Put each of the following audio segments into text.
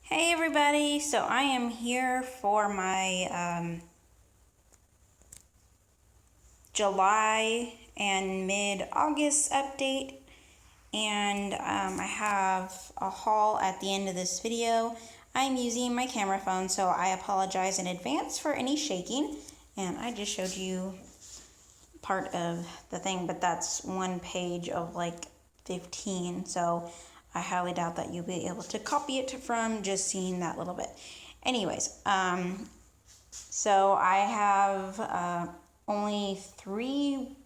Hey everybody, so I am here for my July and mid-August update, and I have a haul at the end of this video. I'm using my camera phone, so I apologize in advance for any shaking, and I just showed you part of the thing, but that's one page of like 15, so I highly doubt that you'll be able to copy it from just seeing that little bit. Anyways, so I have only three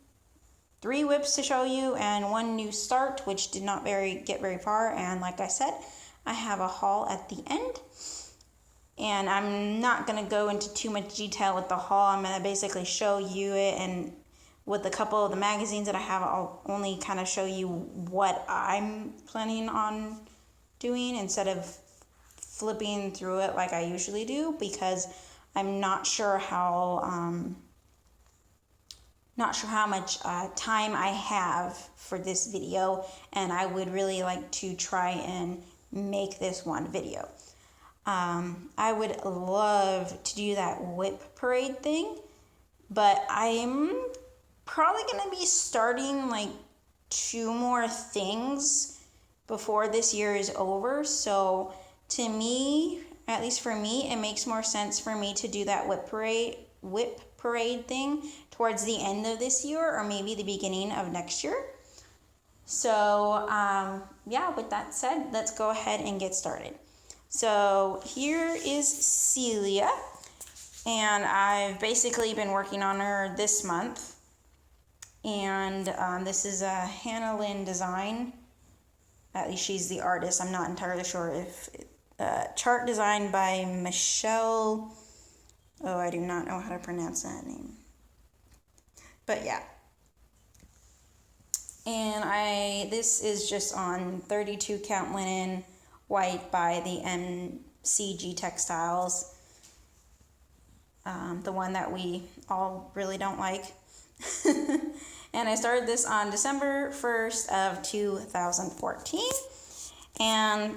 whips to show you and one new start, which did not get very far. And like I said, I have a haul at the end. And I'm not going to go into too much detail with the haul. I'm going to basically show you it, and with a couple of the magazines that I have, I'll only kind of show you what I'm planning on doing instead of flipping through it like I usually do, because I'm not sure how much time I have for this video, and I would really like to try and make this one video. I would love to do that whip parade thing, but I'm probably going to be starting like 2 more things before this year is over. So to me, at least for me, it makes more sense for me to do that whip parade thing towards the end of this year or maybe the beginning of next year. So yeah, with that said, let's go ahead and get started. So here is Celia, and I've basically been working on her this month. And this is a Hannah Lynn design. At least she's the artist. I'm not entirely sure if chart designed by Michelle. Oh, I do not know how to pronounce that name. But yeah. And this is just on 32 count linen, white by the MCG Textiles. The one that we all really don't like. And I started this on December 1st of 2014. And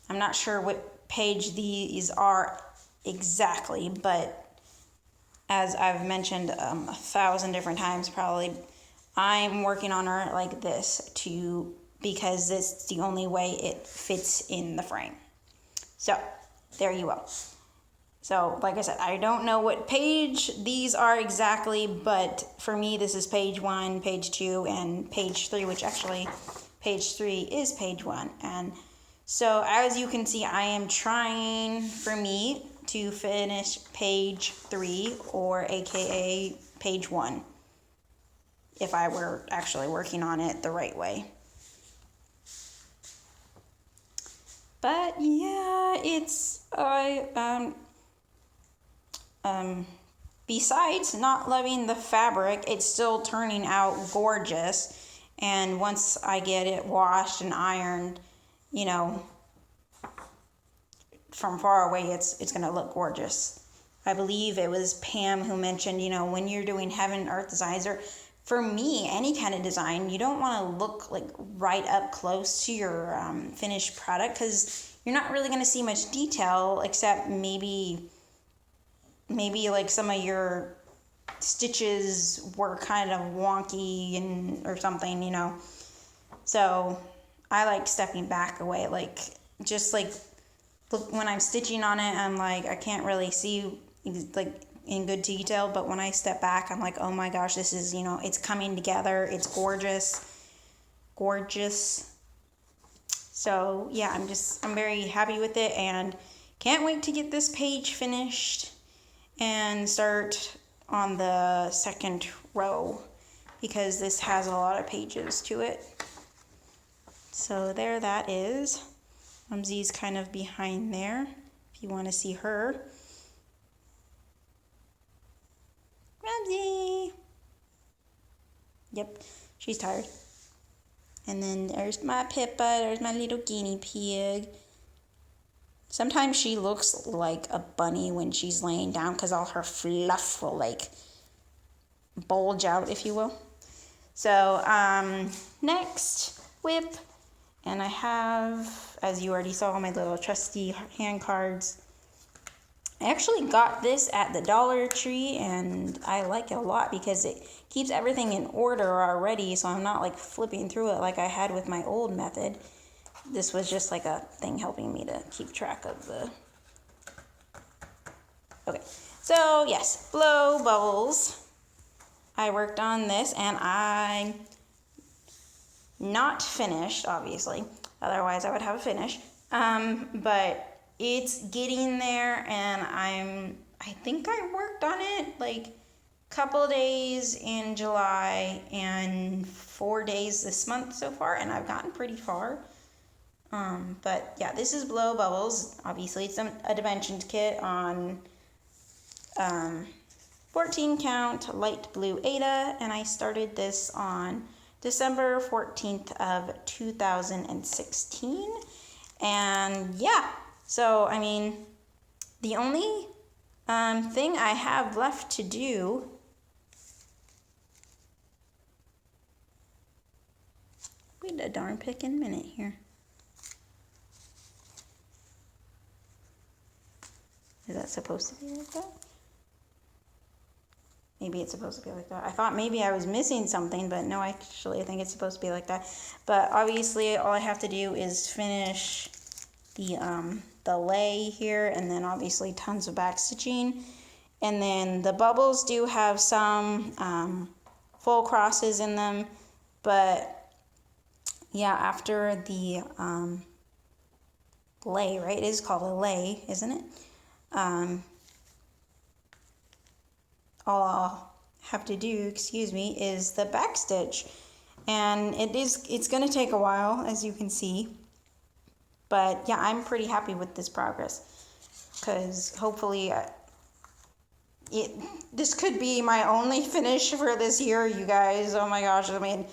I'm not sure what page these are exactly, but as I've mentioned 1,000 different times probably, I'm working on her like this because it's the only way it fits in the frame. So there you go. So like I said, I don't know what page these are exactly, but for me this is page 1, page 2, and page 3, which actually page 3 is page 1. And so as you can see, I am trying for me to finish page 3, or aka page 1, if I were actually working on it the right way. But yeah, besides not loving the fabric, it's still turning out gorgeous. And once I get it washed and ironed, from far away, it's going to look gorgeous. I believe it was Pam who mentioned, when you're doing heaven and earth designs, or for me, any kind of design, you don't want to look like right up close to your finished product, because you're not really going to see much detail, except maybe like some of your stitches were kind of wonky or something, So I like stepping back away, like just like look, when I'm stitching on it, I'm like, I can't really see like in good detail, but when I step back, I'm like, oh my gosh, this is, it's coming together. It's gorgeous. So yeah, I'm very happy with it, and can't wait to get this page finished and start on the second row, because this has a lot of pages to it. So there that is. Mumsy's kind of behind there, if you want to see her. Mumsy! Yep, she's tired. And then there's my Pippa, there's my little guinea pig. Sometimes she looks like a bunny when she's laying down, because all her fluff will like bulge out, if you will. So next whip And I have, as you already saw, my little trusty hand cards. I actually got this at the Dollar Tree, and I like it a lot because it keeps everything in order already, so I'm not like flipping through it like I had with my old method. This was just like a thing helping me to keep track of the... Okay, so yes, Blow Bubbles. I worked on this, and I'm not finished, obviously. Otherwise, I would have a finish. But it's getting there, and I think I worked on it like a couple days in July and 4 days this month so far, and I've gotten pretty far. But yeah, this is Blow Bubbles. Obviously, it's a dimensioned kit on 14 count light blue Aida, and I started this on December 14th of 2016. And yeah, so I mean, the only thing I have left to do wait a darn pickin' minute here. Is that supposed to be like that? Maybe it's supposed to be like that. I thought maybe I was missing something, but no, actually I think it's supposed to be like that. But obviously all I have to do is finish the lay here, and then obviously tons of back stitching. And then the bubbles do have some full crosses in them, but yeah, after the lay, right? It is called a lay, isn't it? All I'll have to do, is the back stitch. And it's going to take a while, as you can see. But yeah, I'm pretty happy with this progress, because hopefully this could be my only finish for this year, you guys. Oh my gosh, I mean,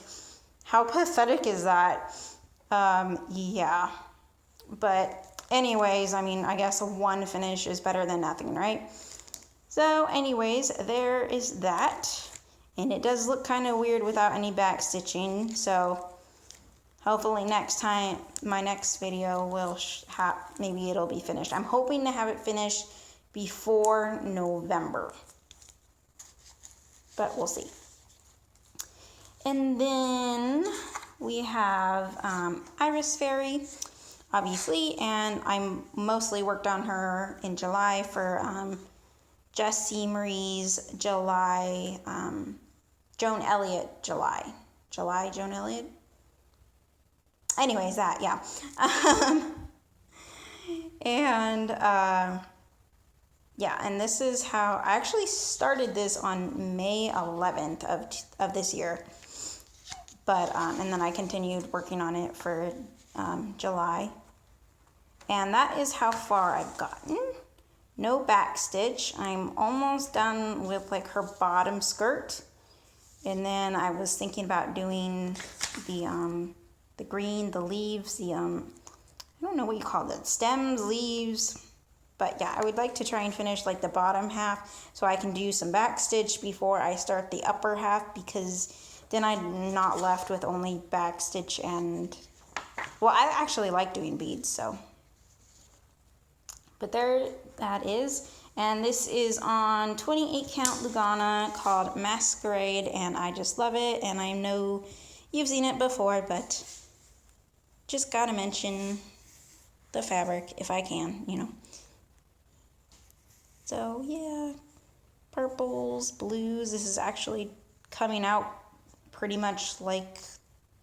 how pathetic is that? Yeah. But anyways, I mean, I guess one finish is better than nothing, right? So anyways, there is that. And it does look kind of weird without any back stitching. So hopefully next time, my next video will maybe it'll be finished. I'm hoping to have it finished before November. But we'll see. And then we have Iris Fairy, obviously. And I mostly worked on her in July for... Jessie Marie's July, Joan Elliott July. Joan Elliott? Anyways, that, yeah. And, yeah, and this is how, I actually started this on May 11th of this year. But, and then I continued working on it for July. And that is how far I've gotten. No back stitch. I'm almost done with like her bottom skirt. And then I was thinking about doing the green, the leaves, I don't know what you call it, stems, leaves. But yeah, I would like to try and finish like the bottom half so I can do some back stitch before I start the upper half, because then I'm not left with only back stitch and, well, I actually like doing beads, so. But there that is, and this is on 28 count Lugana called Masquerade, and I just love it, and I know you've seen it before, but just gotta mention the fabric if I can, you know. So yeah, purples, blues, this is actually coming out pretty much like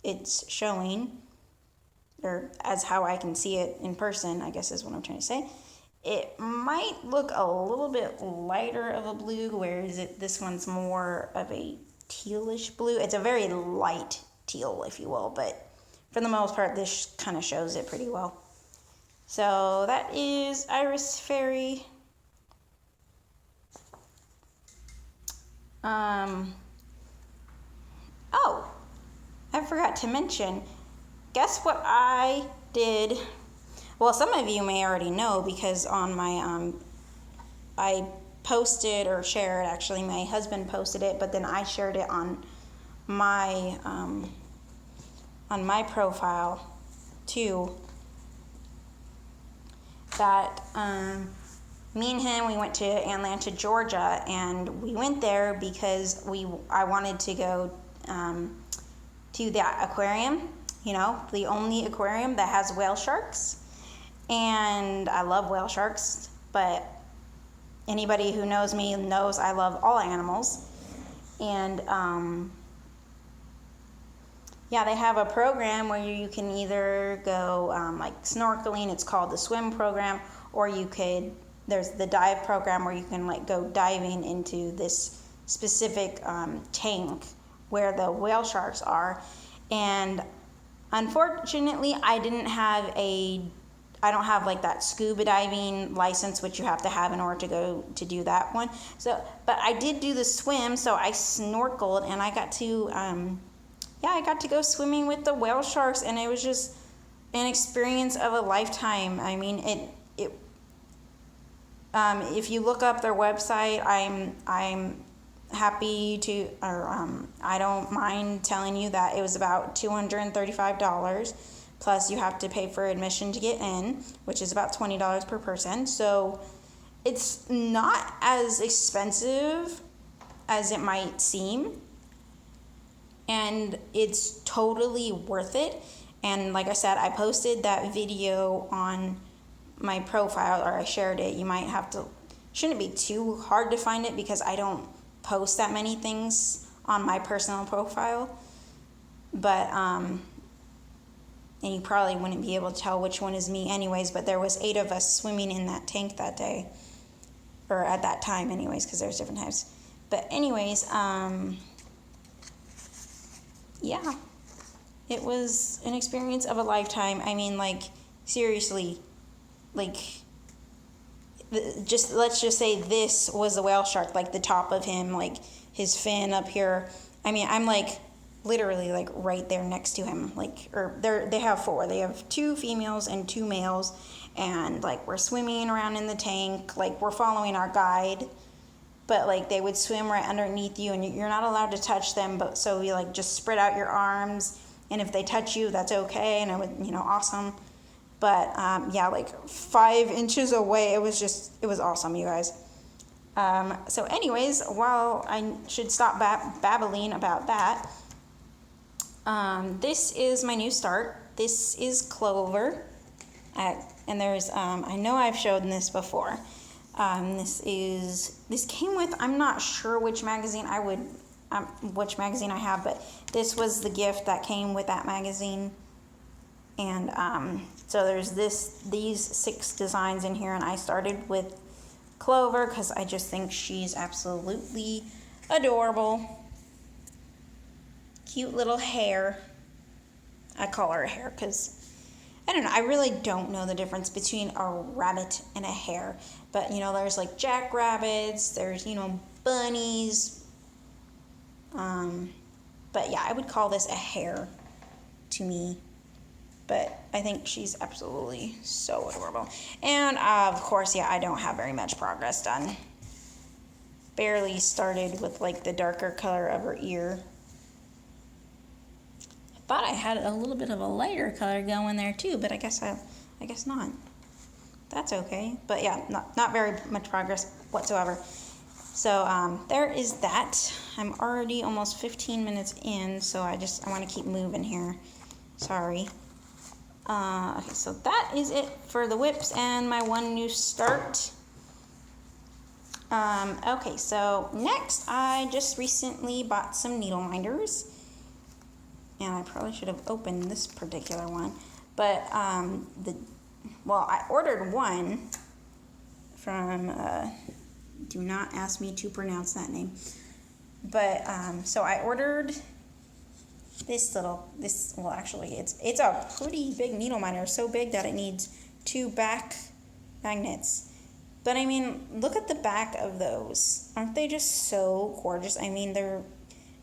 it's showing, or as how I can see it in person, I guess is what I'm trying to say. It might look a little bit lighter of a blue, whereas this one's more of a tealish blue. It's a very light teal, if you will, but for the most part, this kind of shows it pretty well. So that is Iris Fairy. Oh, I forgot to mention, guess what I did? Well, some of you may already know, because on my, I posted or shared, actually my husband posted it, but then I shared it on my profile. too, that me and him, we went to Atlanta, Georgia, and we went there because I wanted to go to the aquarium, you know, the only aquarium that has whale sharks. And I love whale sharks, but anybody who knows me knows I love all animals. And yeah, they have a program where you can either go like snorkeling, it's called the swim program, or there's the dive program where you can like go diving into this specific tank where the whale sharks are. And unfortunately, I don't have like that scuba diving license, which you have to have in order to go to do that one. So, but I did do the swim, so I snorkeled and I got to, I got to go swimming with the whale sharks, and it was just an experience of a lifetime. I mean, if you look up their website, I'm happy to, or I don't mind telling you that it was about $235. Plus, you have to pay for admission to get in, which is about $20 per person. So it's not as expensive as it might seem. And it's totally worth it. And like I said, I posted that video on my profile, or I shared it. You might have to, shouldn't be too hard to find it because I don't post that many things on my personal profile. But, and you probably wouldn't be able to tell which one is me anyways, but there was 8 of us swimming in that tank that day, or at that time anyways, because there's different types. But anyways, yeah, it was an experience of a lifetime. I mean, like, seriously, like, let's just say this was a whale shark, like the top of him, like his fin up here. I mean, I'm like literally like right there next to him, like, or they have 4. They have 2 females and 2 males, and like we're swimming around in the tank, like we're following our guide, but like they would swim right underneath you, and you're not allowed to touch them, but so you like just spread out your arms, and if they touch you, that's okay, and it would, awesome. But yeah, like 5 inches away, it was awesome, you guys. So anyways, while I should stop babbling about that, this is my new start. This is Clover. And there's, I know I've shown this before. This came with, I'm not sure which magazine I have, but this was the gift that came with that magazine. And so there's these 6 designs in here, and I started with Clover because I just think she's absolutely adorable. Cute little hair. I call her a hare because, I don't know, I really don't know the difference between a rabbit and a hare. But, there's like jackrabbits, there's, bunnies. But yeah, I would call this a hare to me. But I think she's absolutely so adorable. And, of course, yeah, I don't have very much progress done. Barely started with, like, the darker color of her ear. I thought I had a little bit of a lighter color going there, too, but I guess not. That's okay. But, yeah, not very much progress whatsoever. So, there is that. I'm already almost 15 minutes in, so I want to keep moving here. Sorry. Okay, so that is it for the whips and my one new start. Okay, so next I just recently bought some needle minders, and I probably should have opened this particular one, but I ordered one from do not ask me to pronounce that name, but so I ordered it's a pretty big needle miner, so big that it needs 2 back magnets. But I mean, look at the back of those. Aren't they just so gorgeous? I mean,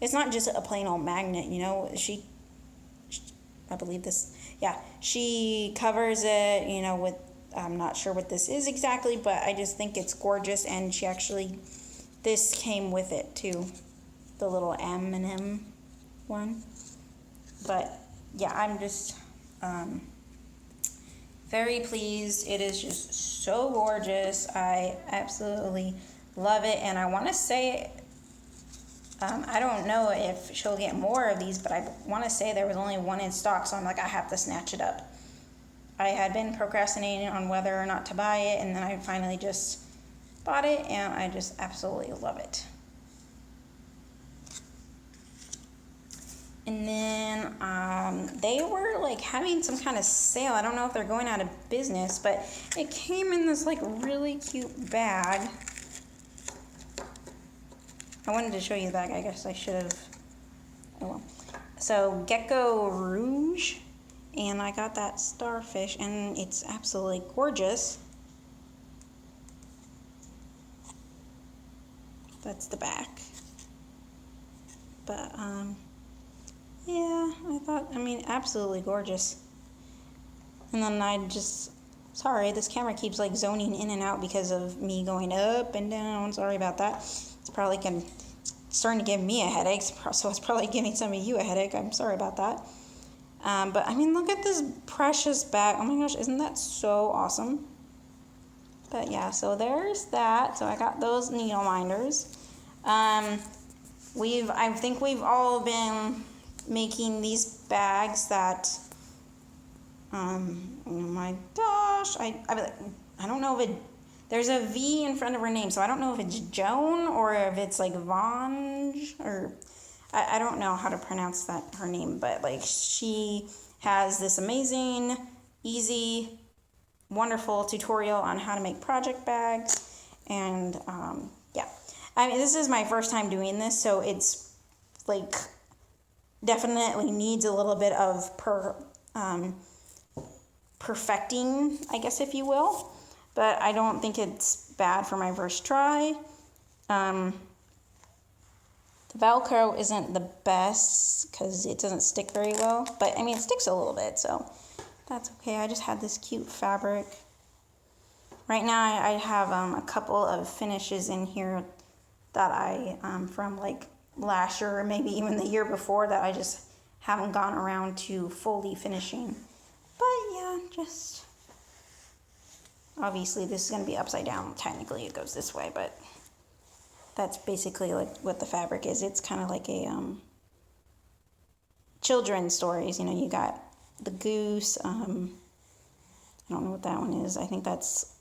it's not just a plain old magnet, I believe this, yeah, she covers it, with, I'm not sure what this is exactly, but I just think it's gorgeous, and this came with it too, the little M&M one. But yeah, I'm just very pleased. It is just so gorgeous. I absolutely love it, and I want to say, I don't know if she'll get more of these, but I want to say there was only one in stock, so I'm like, I have to snatch it up. I had been procrastinating on whether or not to buy it, and then I finally just bought it, and I just absolutely love it. And then they were like having some kind of sale. I don't know if they're going out of business, but it came in this like really cute bag. I wanted to show you the bag. I guess I should have. Oh well. So Gecko Rouge, and I got that starfish, and it's absolutely gorgeous. That's the back. But yeah, I mean, absolutely gorgeous. And then sorry, this camera keeps like zoning in and out because of me going up and down. Sorry about that. It's probably starting to give me a headache, so it's probably giving some of you a headache. I'm sorry about that. But I mean, look at this precious bag. Oh my gosh, isn't that so awesome? But yeah, so there's that. So I got those needle minders. I think we've all been making these bags that, oh my gosh, I don't know if there's a V in front of her name, so I don't know if it's Joan or if it's like Vonge, or I don't know how to pronounce her name, but like she has this amazing, easy, wonderful tutorial on how to make project bags, and yeah. I mean, this is my first time doing this, so it's like definitely needs a little bit of perfecting, I guess, if you will. But I don't think it's bad for my first try. The Velcro isn't the best because it doesn't stick very well. But, I mean, it sticks a little bit, so that's okay. I just had this cute fabric. Right now, I have a couple of finishes in here that I, from like last year or maybe even the year before, that I just haven't gone around to fully finishing. But, yeah, just... Obviously, this is going to be upside down. Technically, it goes this way, but that's basically like what the fabric is. It's kind of like a children's stories. You know, you got the goose. I don't know what that one is. I think that's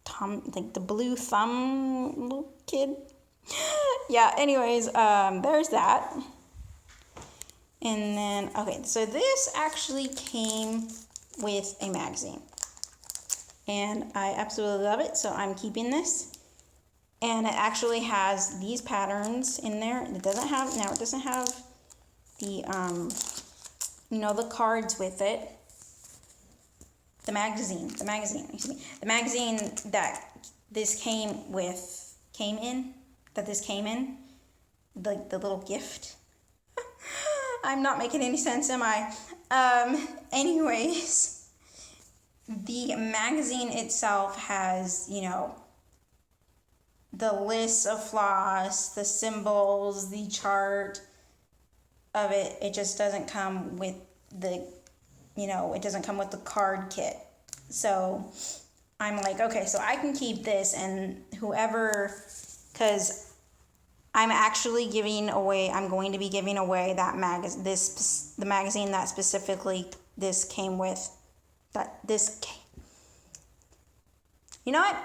Tom, like the blue thumb little kid. Yeah. Anyways, there's that. And then, okay, so this actually came with a magazine. And I absolutely love it, so I'm keeping this. And it actually has these patterns in there. It doesn't have the, the cards with it. The magazine that this came in, the little gift. I'm not making any sense, am I? Anyways. The magazine itself has, the list of floss, the symbols, the chart of it. It just doesn't come with it doesn't come with the card kit. So I'm like, okay, so I can keep this, and because I'm actually going to be giving away that the magazine that specifically this came with. You know what?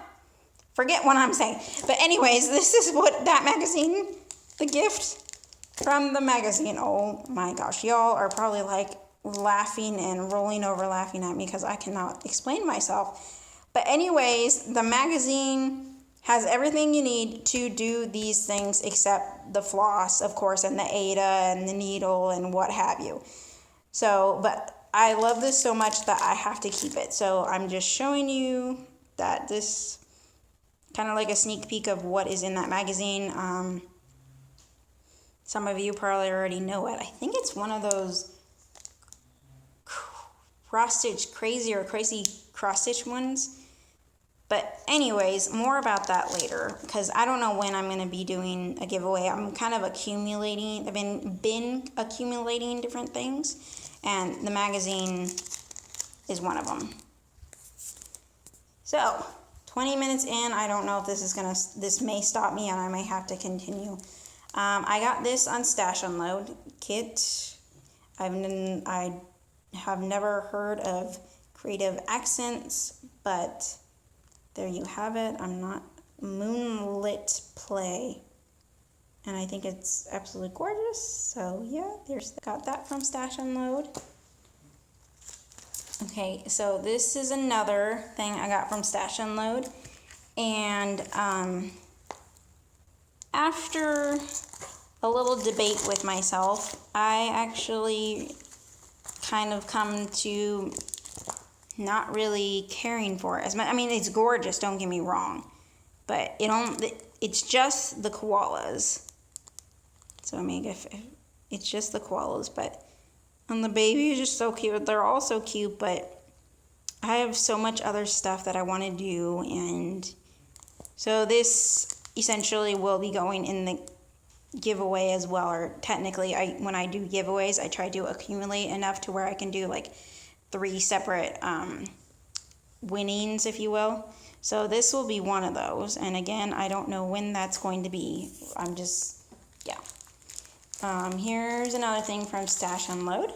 Forget what I'm saying. But anyways, this is what that magazine, the gift from the magazine. Oh my gosh, y'all are probably like laughing and rolling over laughing at me because I cannot explain myself. But anyways, the magazine has everything you need to do these things except the floss, of course, and the Aida and the needle and what have you. So, but I love this so much that I have to keep it. So I'm just showing you that this kind of like a sneak peek of what is in that magazine. Some of you probably already know it. I think it's one of those crazy cross-stitch ones. But anyways, more about that later, because I don't know when I'm going to be doing a giveaway. I'm kind of accumulating. I've been accumulating different things, and the magazine is one of them. So, 20 minutes in, I don't know if this may stop me and I may have to continue. I got this on Stash Unload kit. I have never heard of Creative Accents, but there you have it. I'm not Moonlit Play. And I think it's absolutely gorgeous. So yeah, got that from Stash Unload. Okay, so this is another thing I got from Stash Unload. And after a little debate with myself, I actually kind of come to not really caring for it as much. I mean, it's gorgeous, don't get me wrong. But it's just the koalas. So I mean, if it's just the koalas, but and the baby is just so cute. They're all so cute, but I have so much other stuff that I want to do, and so this essentially will be going in the giveaway as well. Or technically, when I do giveaways, I try to accumulate enough to where I can do like 3 separate winnings, if you will. So this will be one of those, and again, I don't know when that's going to be. Here's another thing from Stash Unload,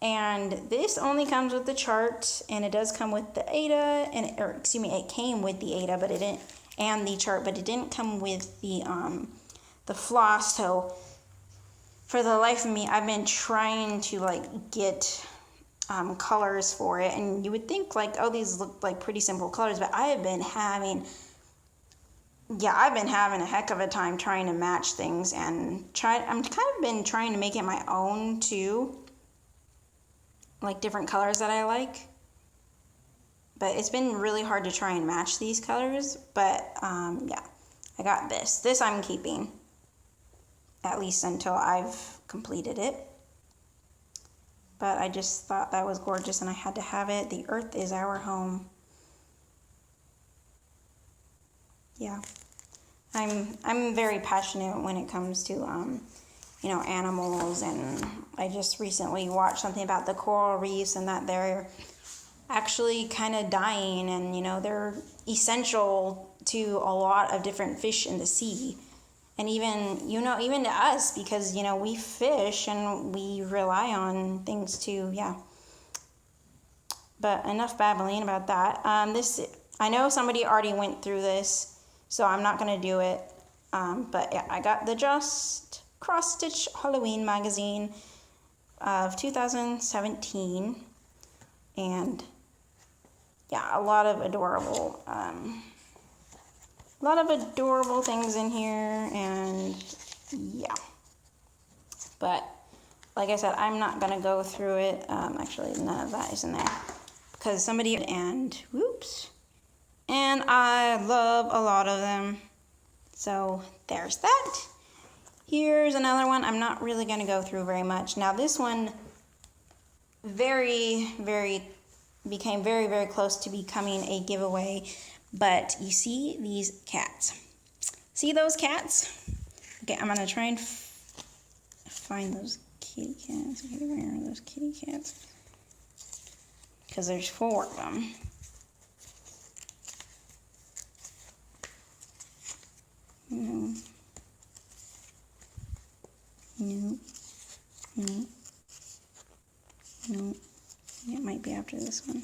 and this only comes with the chart, and it does come with the Aida, it came with the Aida, but it didn't, and the chart, but it didn't come with the floss. So for the life of me, I've been trying to like get colors for it, and you would think like, oh, these look like pretty simple colors, but I've been having a heck of a time trying to match things, and I'm kind of been trying to make it my own too, like different colors that I like, but it's been really hard to try and match these colors. But yeah, I got this I'm keeping, at least until I've completed it. But I just thought that was gorgeous and I had to have it. The earth is our home. Yeah. I'm very passionate when it comes to animals, and I just recently watched something about the coral reefs and that they're actually kind of dying, and they're essential to a lot of different fish in the sea. And even to us, because we fish and we rely on things too. Yeah. But enough babbling about that. I know somebody already went through this, so I'm not going to do it. But yeah, I got the Just Cross Stitch Halloween magazine of 2017. And yeah, a lot of adorable things in here. And yeah. But like I said, I'm not going to go through it. Actually, none of that is in there. Because and I love a lot of them. So there's that. Here's another one. I'm not really going to go through very much. Now this one became very, very close to becoming a giveaway. But you see these cats. See those cats? Okay, I'm going to try and find those kitty cats. Okay, where are those kitty cats? Because there's 4 of them. No. It might be after this one.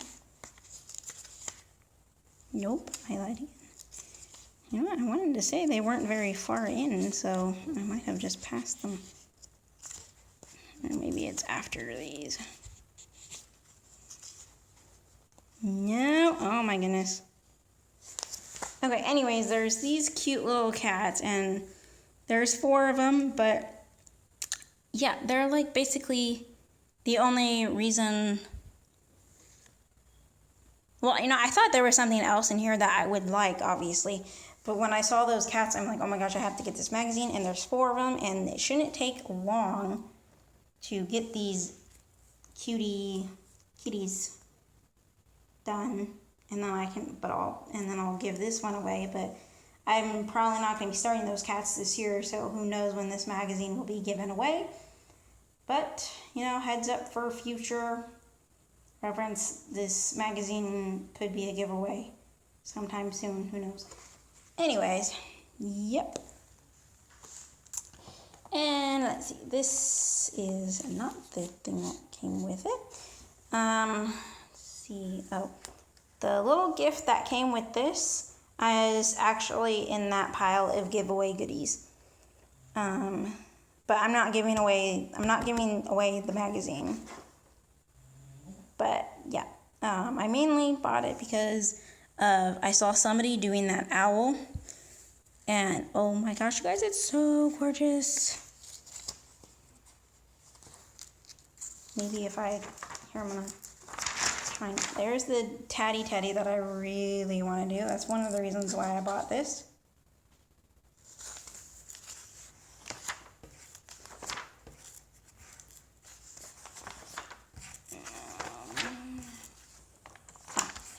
Nope, I lied again. You know what? I wanted to say they weren't very far in, so I might have just passed them. Or maybe it's after these. No, oh my goodness. Okay, anyways, there's these cute little cats, and there's 4 of them, but yeah, they're like basically the only reason. Well, I thought there was something else in here that I would like, obviously, but when I saw those cats, I'm like, oh my gosh, I have to get this magazine, and there's 4 of them, and it shouldn't take long to get these kitties done. And then I'll give this one away, but I'm probably not going to be starting those cats this year, so who knows when this magazine will be given away. But, heads up for future reference, this magazine could be a giveaway. sometime soon, who knows. Anyways, yep. And let's see, this is not the thing that came with it. Let's see, oh, the little gift that came with this is actually in that pile of giveaway goodies. But I'm not giving away the magazine. But yeah, I mainly bought it because I saw somebody doing that owl. And oh my gosh, you guys, it's so gorgeous. Maybe if here I'm gonna try and, there's the Tatty Teddy that I really want to do. That's one of the reasons why I bought this.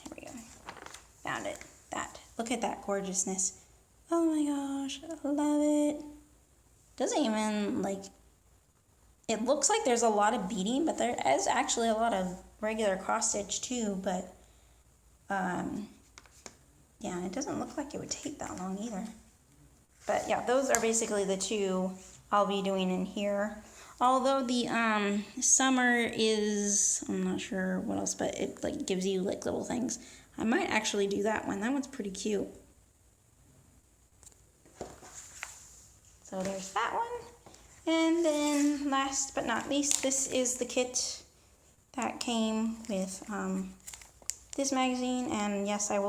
Here we go. Found it. Look at that gorgeousness. Oh my gosh, I love it. Doesn't even, like, it looks like there's a lot of beading, but there is actually a lot of regular cross stitch too, but yeah, it doesn't look like it would take that long either. But yeah, those are basically the two I'll be doing in here. Although the summer is, I'm not sure what else, but it like gives you like little things. I might actually do that one. That one's pretty cute. So there's that one. And then last but not least, this is the kit that came with this magazine. And yes, I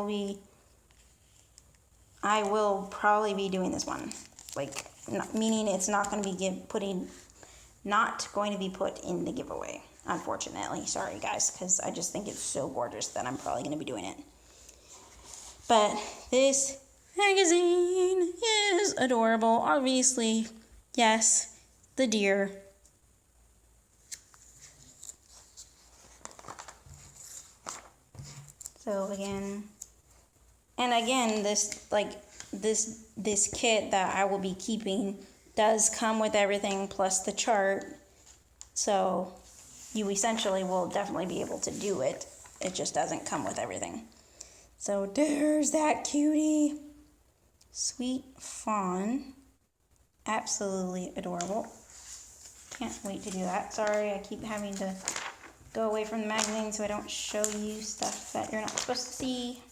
will probably be doing this one. Like, meaning it's not going to be put in the giveaway, unfortunately. Sorry guys, because I just think it's so gorgeous that I'm probably going to be doing it. But this magazine is adorable. Obviously, yes, the deer. So again, this kit that I will be keeping does come with everything plus the chart. So you essentially will definitely be able to do it. It just doesn't come with everything. So there's that cutie. Sweet fawn. Absolutely adorable. Can't wait to do that. Sorry, I keep having to go away from the magazine so I don't show you stuff that you're not supposed to see.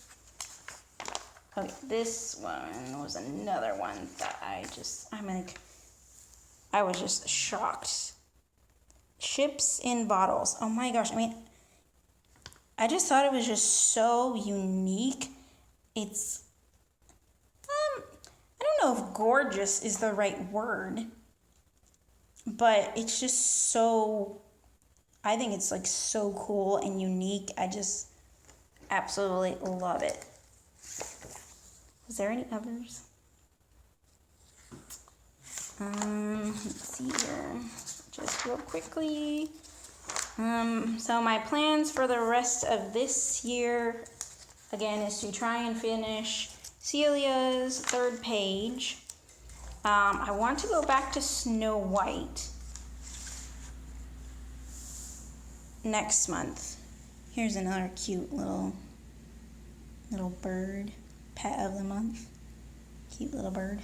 Okay, this one was another one that I was just shocked. Chips in bottles. Oh my gosh, I mean, I just thought it was just so unique. It's, I don't know if gorgeous is the right word, but it's just so, I think it's like so cool and unique. I just absolutely love it. Is there any others? Let's see here, just real quickly. So my plans for the rest of this year, again, is to try and finish Celia's third page. I want to go back to Snow White next month. Here's another cute little bird, pet of the month. Cute little bird.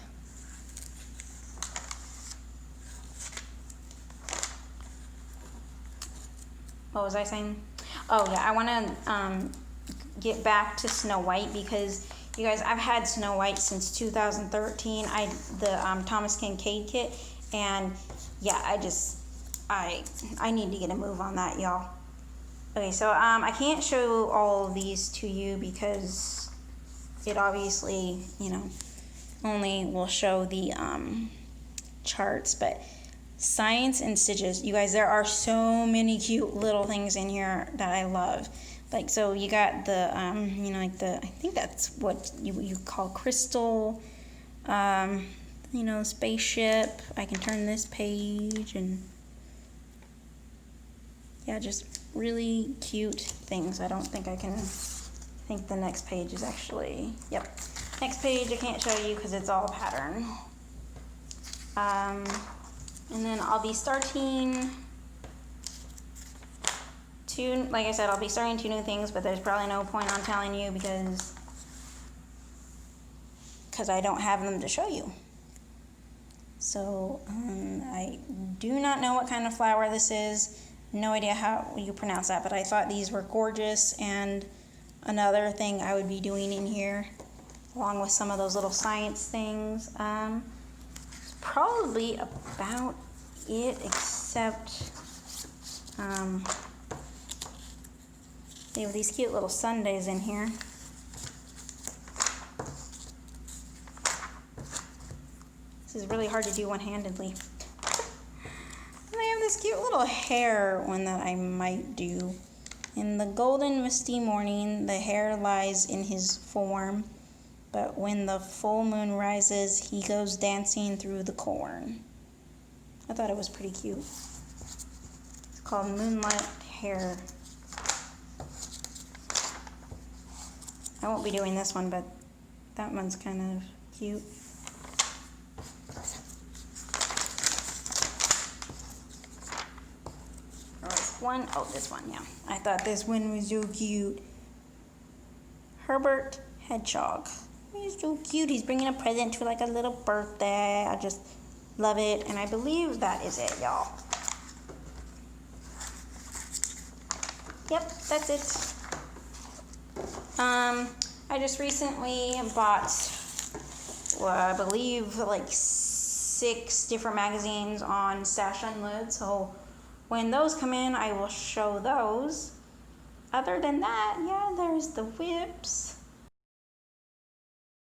What was I saying? Oh yeah, I want to get back to Snow White because you guys, I've had Snow White since 2013. The Thomas Kinkade kit, and yeah, I need to get a move on that, y'all. Okay, so I can't show all of these to you because it obviously, only will show the charts, but Science and Stitches, you guys, there are so many cute little things in here that I love. Like, so you got the, I think that's what you call crystal, spaceship. I can turn this page and, yeah, just really cute things. I don't think I think the next page is actually, yep. Next page I can't show you because it's all pattern. And then I'll be starting like I said, I'll be starting 2 new things, but there's probably no point on telling you because because I don't have them to show you. So I do not know what kind of flower this is. No idea how you pronounce that, but I thought these were gorgeous. And another thing I would be doing in here, along with some of those little science things, it's probably about it, except they have these cute little sundaes in here. This is really hard to do one-handedly. And I have this cute little hair one that I might do. In the golden misty morning, the hare lies in his form, but when the full moon rises, he goes dancing through the corn. I thought it was pretty cute. It's called Moonlight Hare. I won't be doing this one, but that one's kind of cute. This one, yeah. I thought this one was so cute. Herbert Hedgehog. He's so cute. He's bringing a present to like a little birthday. I just love it. And I believe that is it, y'all. Yep, that's it. I just recently bought, well, I believe like 6 different magazines on Stash Unload. So when those come in, I will show those. Other than that, yeah, there's the whips.